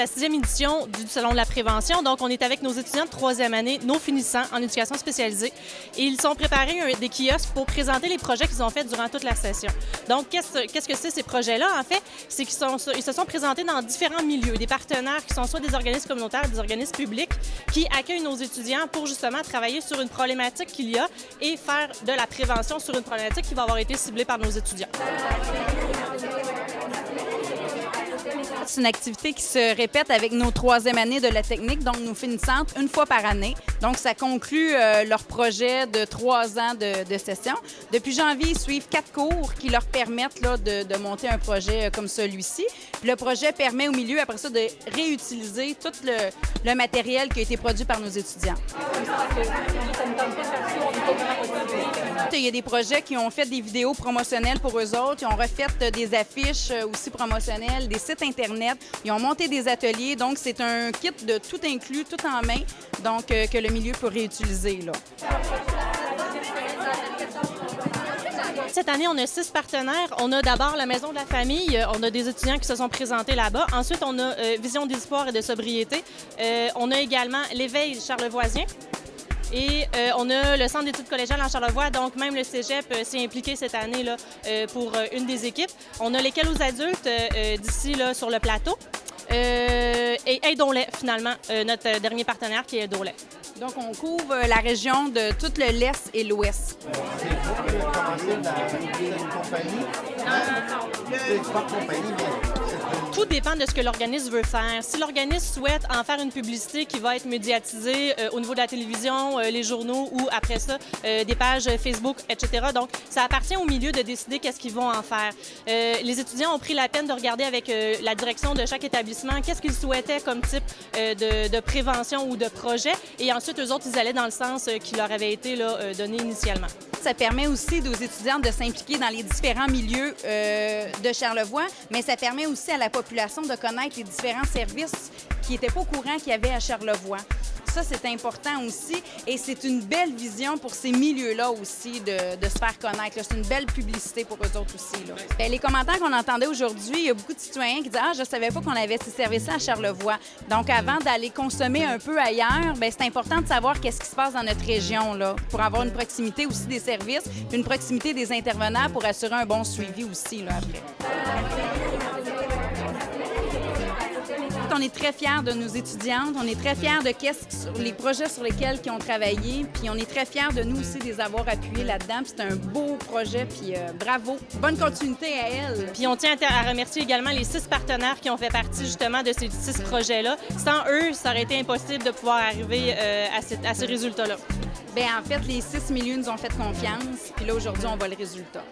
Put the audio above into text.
la 6e édition du Salon de la prévention. Donc, on est avec nos étudiants de 3e année, nos finissants en éducation spécialisée. Et ils ont préparé des kiosques pour présenter les projets qu'ils ont faits durant toute la session. Donc, qu'est-ce que c'est ces projets-là? En fait, c'est qu'ils se sont présentés dans différents milieux, des partenaires qui sont soit des organismes communautaires, des organismes publics, qui accueillent nos étudiants pour justement travailler sur une problématique qu'il y a et faire de la prévention sur une problématique qui va avoir été ciblée par nos étudiants. C'est une activité qui se répète avec nos 3e années de la technique, donc nos finissantes, une fois par année. Donc, ça conclut leur projet de 3 ans de session. Depuis janvier, ils suivent 4 cours qui leur permettent là, de monter un projet comme celui-ci. Puis le projet permet au milieu, après ça, de réutiliser tout le matériel qui a été produit par nos étudiants. Il y a des projets qui ont fait des vidéos promotionnelles pour eux autres. Ils ont refait des affiches aussi promotionnelles, des sites Internet. Ils ont monté des ateliers. Donc, c'est un kit de tout inclus, tout en main, donc que le milieu peut réutiliser, là. Cette année, on a 6 partenaires. On a d'abord la Maison de la famille. On a des étudiants qui se sont présentés là-bas. Ensuite, on a Vision d'espoir et de sobriété. On a également l'Éveil charlevoisien. Et on a le Centre d'études collégiales en Charlevoix, donc même le cégep s'est impliqué cette année là, pour une des équipes. On a l'école aux adultes d'ici là, sur le plateau. Et Aidons-les, finalement, notre dernier partenaire qui est Aidons-les. Donc, on couvre la région de tout l'Est et l'Ouest. C'est vous qui avez commencé une compagnie? C'est pas compagnie, mais... Tout dépend de ce que l'organisme veut faire. Si l'organisme souhaite en faire une publicité qui va être médiatisée au niveau de la télévision, les journaux ou après ça, des pages Facebook, etc. Donc, ça appartient au milieu de décider qu'est-ce qu'ils vont en faire. Les étudiants ont pris la peine de regarder avec la direction de chaque établissement qu'est-ce qu'ils souhaitaient comme type de prévention ou de projet. Et ensuite, eux autres, ils allaient dans le sens qui leur avait été là, donné initialement. Ça permet aussi aux étudiants de s'impliquer dans les différents milieux de Charlevoix, mais ça permet aussi à la population de connaître les différents services qui n'étaient pas au courant qu'il y avait à Charlevoix. Ça, c'est important aussi et c'est une belle vision pour ces milieux-là aussi de se faire connaître. C'est une belle publicité pour eux autres aussi. Là. Bien, les commentaires qu'on entendait aujourd'hui, il y a beaucoup de citoyens qui disent « Ah, je ne savais pas qu'on avait ces services-là à Charlevoix. » Donc, avant d'aller consommer un peu ailleurs, bien, c'est important de savoir qu'est-ce qui se passe dans notre région là, pour avoir une proximité aussi des services, puis une proximité des intervenants pour assurer un bon suivi aussi là, après. On est très fiers de nos étudiantes, on est très fiers de les projets sur lesquels ils ont travaillé, puis on est très fiers de nous aussi de les avoir appuyés là-dedans. C'est un beau projet, puis bravo. Bonne continuité à elles. Puis on tient à remercier également les 6 partenaires qui ont fait partie justement de ces 6 projets-là. Sans eux, ça aurait été impossible de pouvoir arriver à ces résultats-là. Bien, en fait, les 6 milieux nous ont fait confiance, puis là, aujourd'hui, on voit le résultat.